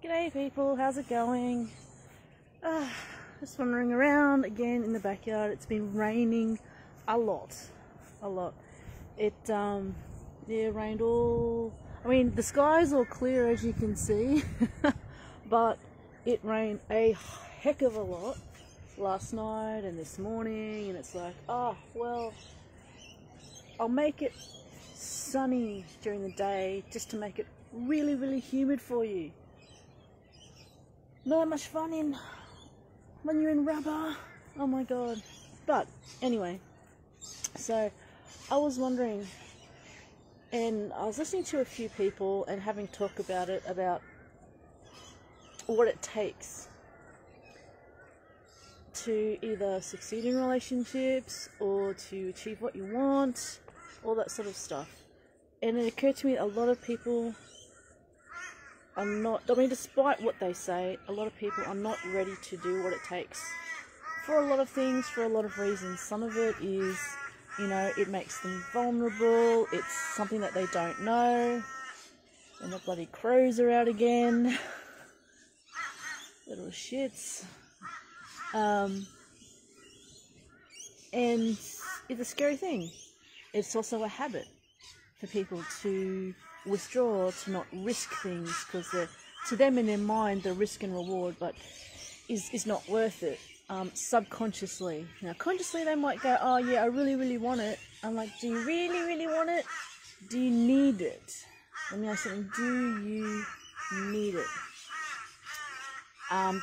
G'day people, how's it going? Just wandering around again in the backyard. It's been raining a lot. It rained the sky's all clear as you can see, but it rained a heck of a lot last night and this morning, and it's like, oh well, I'll make it sunny during the day just to make it really humid for you. Not much fun when you're in rubber. Oh my god. But anyway, so I was wondering, and I was listening to a few people and having talk about it, about what it takes to either succeed in relationships or to achieve what you want, all that sort of stuff. And it occurred to me, a lot of people are not, despite what they say, a lot of people are not ready to do what it takes for a lot of things, for a lot of reasons. Some of it is, it makes them vulnerable, it's something that they don't know, and the bloody crows are out again. Little shits. And it's a scary thing. It's also a habit for people to withdraw, to not risk things, because to them in their mind the risk and reward is not worth it. Subconsciously, consciously they might go, oh yeah, I really want it. I'm like, do you really want it? Do you need it? Let me ask something, do you need it?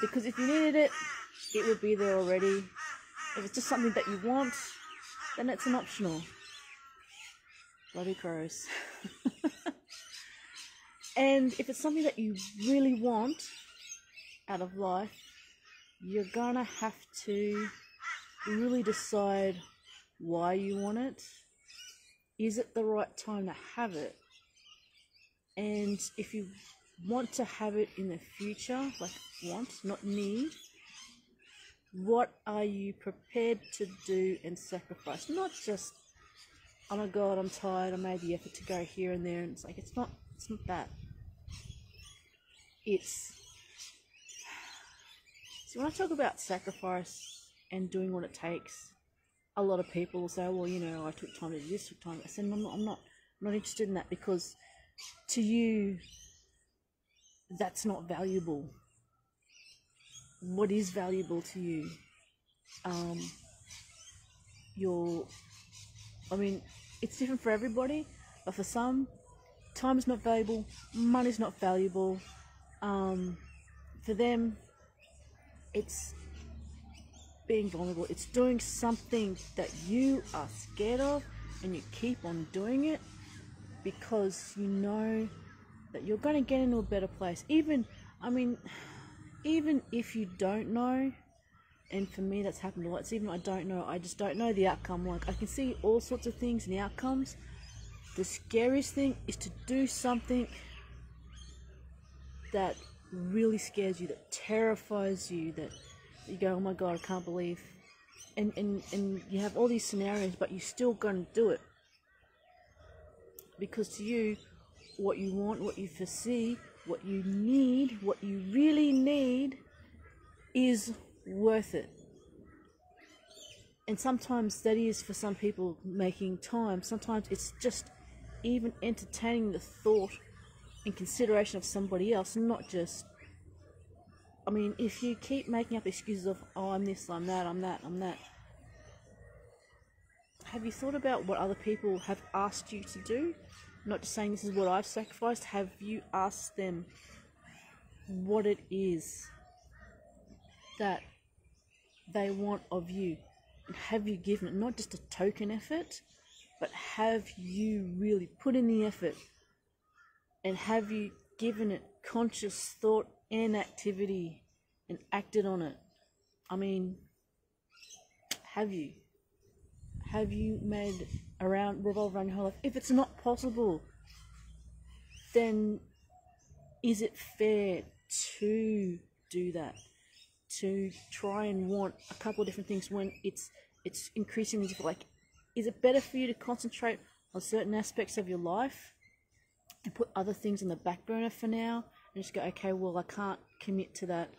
Because if you needed it, it would be there already. If it's just something that you want, then it's an optional. Bloody crows. And if it's something that you really want out of life, you're gonna have to really decide why you want it. Is it the right time to have it? And if you want to have it in the future, like want, not need, what are you prepared to do and sacrifice? Not just, oh my god, I'm tired, I made the effort to go here and there, and it's like, it's not that. So when I talk about sacrifice and doing what it takes, a lot of people will say, well, I took time to do this, took time. I said, I'm not interested in that, because to you, that's not valuable. What is valuable to you? It's different for everybody, but for some, time is not valuable, money is not valuable. For them, it's being vulnerable. It's doing something that you are scared of, and you keep on doing it because you know that you're going to get into a better place. Even if you don't know, and for me that's happened a lot. It's even I don't know. I just don't know the outcome. Like, I can see all sorts of things and the outcomes. The scariest thing is to do something that really scares you, that terrifies you, that you go, oh my god, I can't believe, and you have all these scenarios, but you're still going to do it, because to you, what you want, what you foresee, what you need, what you really need is worth it. And sometimes that is, for some people, making time. Sometimes it's just even entertaining the thought and consideration of somebody else, not just, if you keep making up excuses of, oh, I'm this, I'm that, I'm that, have you thought about what other people have asked you to do? Not just saying this is what I've sacrificed. Have you asked them what it is that they want of you? And have you given it, not just a token effort, but have you really put in the effort? And have you given it conscious thought and activity and acted on it? Have you? Have you made revolve around your whole life? If it's not possible, then is it fair to do that? To try and want a couple of different things when it's increasingly difficult? Like, is it better for you to concentrate on certain aspects of your life and put other things on the back burner for now and just go, okay, well, I can't commit to that,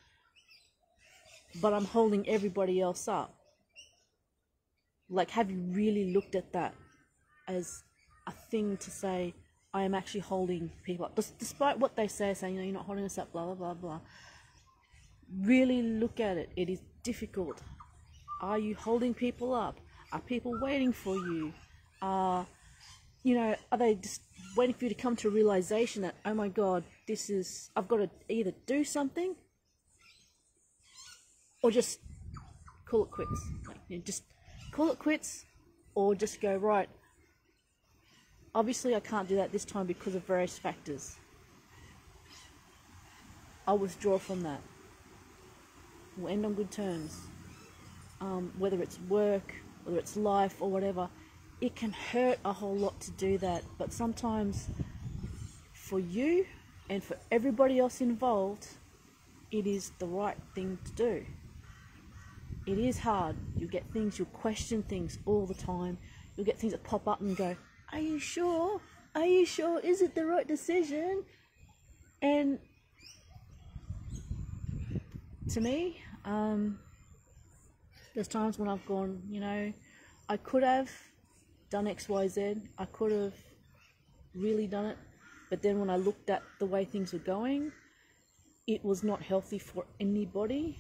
but I'm holding everybody else up. Like, have you really looked at that as a thing to say, I am actually holding people up? Despite what they say, saying, you're not holding us up, blah, blah, blah, blah. Really look at it. It is difficult. Are you holding people up? Are people waiting for you? Are they just waiting for you to come to a realization that, oh my God, I've got to either do something or just call it quits. Like, just call it quits, or just go, right, obviously I can't do that this time because of various factors. I'll withdraw from that. We'll end on good terms. Whether it's work, whether it's life or whatever, it can hurt a whole lot to do that. But sometimes for you and for everybody else involved, it is the right thing to do. It is hard. You'll question things all the time. You'll get things that pop up and go, are you sure? Are you sure? Is it the right decision? And to me, there's times when I've gone, I could have done X, Y, Z. I could have really done it. But then when I looked at the way things were going, it was not healthy for anybody.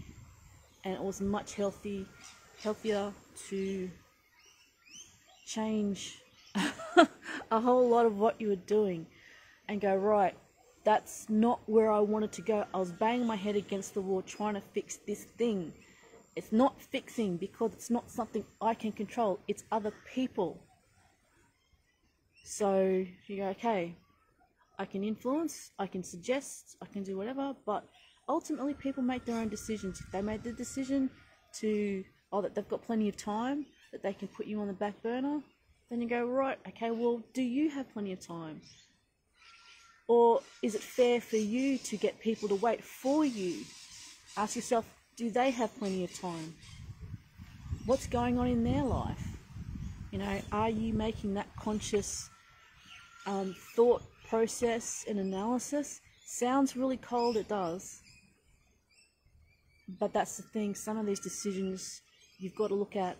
And it was much healthier to change a whole lot of what you were doing and go, right, that's not where I wanted to go. I was banging my head against the wall trying to fix this thing. It's not fixing because it's not something I can control. It's other people. So you go, okay, I can influence, I can suggest, I can do whatever, but ultimately people make their own decisions. If they made the decision that they've got plenty of time, that they can put you on the back burner, then you go, right, okay, well, do you have plenty of time? Or is it fair for you to get people to wait for you? Ask yourself, do they have plenty of time? What's going on in their life? Are you making that conscious thought process and analysis? Sounds really cold, it does. But that's the thing, some of these decisions you've got to look at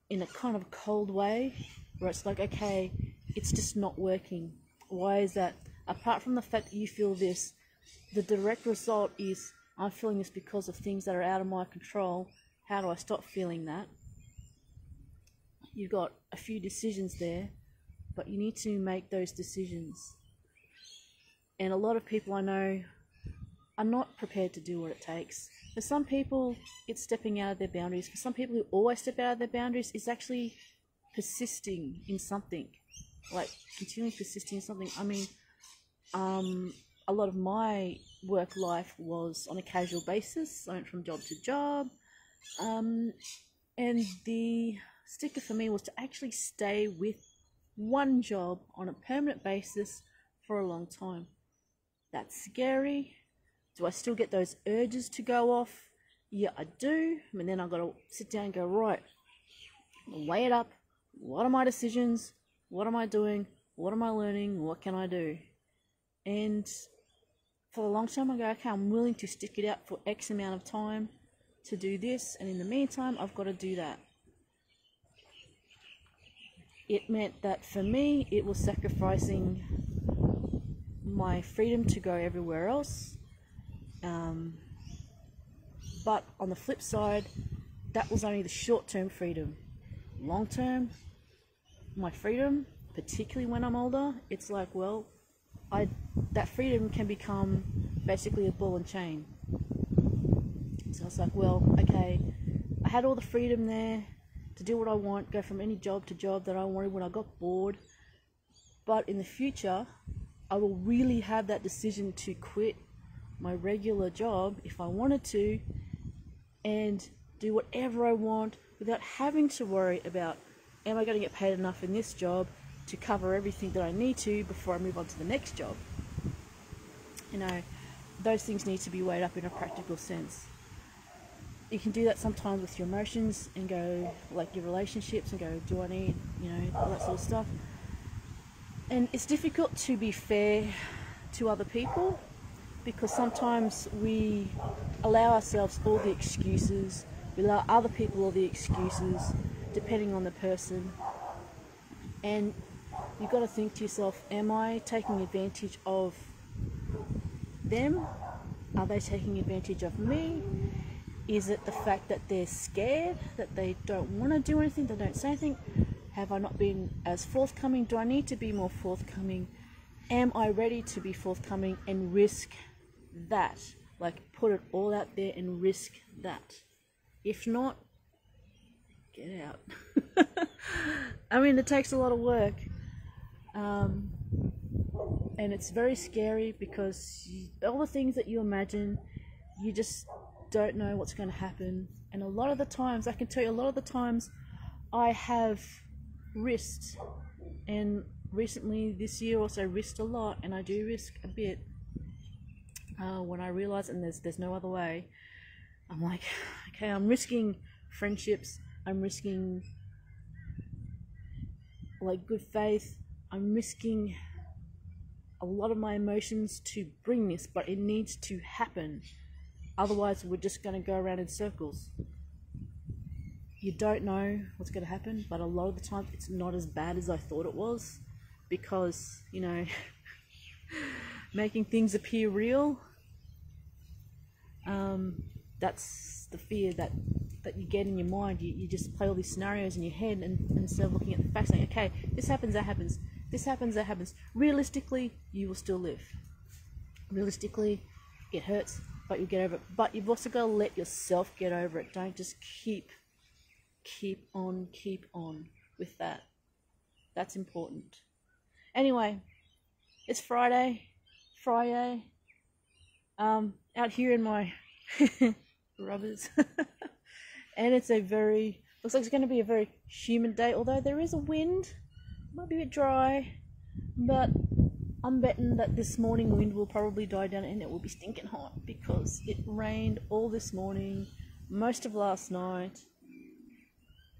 in a kind of cold way, where it's like, okay, it's just not working. Why is that? Apart from the fact that you feel this, the direct result is, I'm feeling this because of things that are out of my control. How do I stop feeling that? You've got a few decisions there, but you need to make those decisions. And a lot of people I know are not prepared to do what it takes. For some people, it's stepping out of their boundaries. For some people who always step out of their boundaries, it's actually persisting in something. Like, continually persisting in something. I mean, a lot of my work life was on a casual basis. I went from job to job. And the sticker for me was to actually stay with one job on a permanent basis for a long time. That's scary. Do I still get those urges to go off? Yeah, I do. And then I've got to sit down and go, right, weigh it up. What are my decisions? What am I doing? What am I learning? What can I do? And for a long time I go, okay, I'm willing to stick it out for X amount of time to do this. And in the meantime, I've got to do that. It meant that for me, it was sacrificing my freedom to go everywhere else. But on the flip side, that was only the short-term freedom. Long-term, my freedom, particularly when I'm older, it's like, well, that freedom can become basically a ball and chain. So it's like, well, okay, I had all the freedom there to do what I want, go from any job to job that I wanted when I got bored. But in the future, I will really have that decision to quit my regular job if I wanted to and do whatever I want without having to worry about, am I going to get paid enough in this job to cover everything that I need to before I move on to the next job? Those things need to be weighed up in a practical sense. You can do that sometimes with your emotions and go, like your relationships, and go, do I need, all that sort of stuff. And it's difficult to be fair to other people because sometimes we allow ourselves all the excuses, we allow other people all the excuses, depending on the person. And you've got to think to yourself, am I taking advantage of them? Are they taking advantage of me? Is it the fact that they're scared, that they don't want to do anything, they don't say anything? Have I not been as forthcoming? Do I need to be more forthcoming? Am I ready to be forthcoming and risk that? Like, put it all out there and risk that. If not, get out. I mean, it takes a lot of work. And it's very scary because all the things that you imagine, you just don't know what's going to happen. And a lot of the times, I can tell you, a lot of the times I have risked, and recently this year also risked a lot, and I do risk a bit when I realize, and there's no other way. I'm like, okay, I'm risking friendships, I'm risking like good faith, I'm risking a lot of my emotions to bring this, but it needs to happen. Otherwise, we're just going to go around in circles. You don't know what's going to happen, but a lot of the time it's not as bad as I thought it was, because, you know, making things appear real, that's the fear that you get in your mind. You just play all these scenarios in your head, and instead of looking at the facts, saying, okay, this happens, that happens, this happens, that happens. Realistically, you will still live. Realistically, it hurts, but you'll get over it. But you've also got to let yourself get over it. Don't just keep on with that. That's important. Anyway, it's Friday. Out here in my rubbers. And it's looks like it's going to be a very humid day, although there is a wind. Might be a bit dry, but I'm betting that this morning wind will probably die down and it will be stinking hot, because it rained all this morning, most of last night,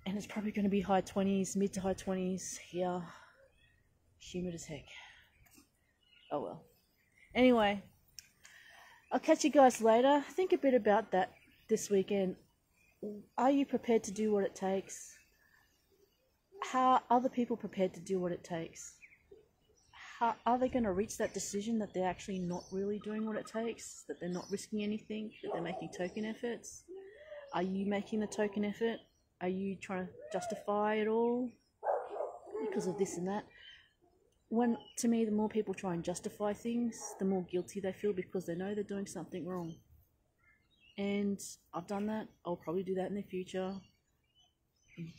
and it's probably going to be high 20s, mid to high 20s here. Humid as heck. Oh well. Anyway, I'll catch you guys later. Think a bit about that this weekend. Are you prepared to do what it takes? How are other people prepared to do what it takes? How are they going to reach that decision that they're actually not really doing what it takes? That they're not risking anything? That they're making token efforts? Are you making the token effort? Are you trying to justify it all because of this and that? To me, the more people try and justify things, the more guilty they feel, because they know they're doing something wrong. And I've done that. I'll probably do that in the future.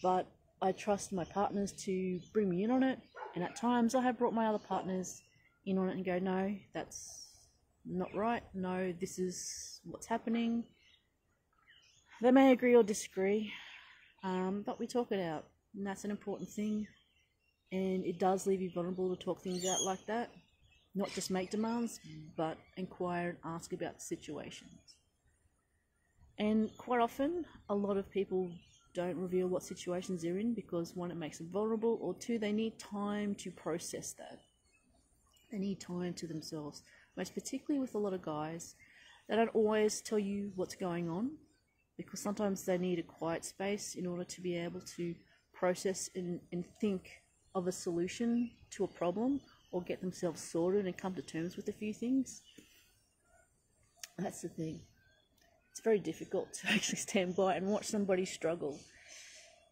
But I trust my partners to bring me in on it. And at times I have brought my other partners in on it and go, no, that's not right. No, this is what's happening. They may agree or disagree, but we talk it out. And that's an important thing. And it does leave you vulnerable to talk things out like that. Not just make demands, but inquire and ask about the situations. And quite often, a lot of people don't reveal what situations they're in because, one, it makes them vulnerable, or two, they need time to process that. They need time to themselves. Most particularly with a lot of guys, they don't always tell you what's going on, because sometimes they need a quiet space in order to be able to process and think of a solution to a problem, or get themselves sorted and come to terms with a few things. That's the thing. It's very difficult to actually stand by and watch somebody struggle.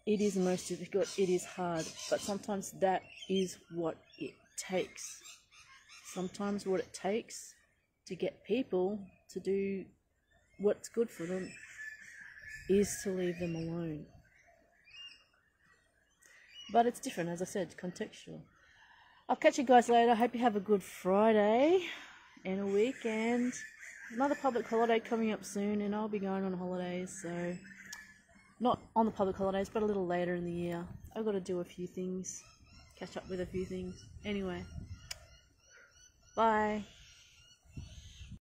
It is most difficult, it is hard, but sometimes that is what it takes. Sometimes what it takes to get people to do what's good for them is to leave them alone. But it's different, as I said, contextual. I'll catch you guys later. I hope you have a good Friday and a weekend. Another public holiday coming up soon, and I'll be going on holidays, so not on the public holidays, but a little later in the year. I've got to do a few things, catch up with a few things. Anyway, bye.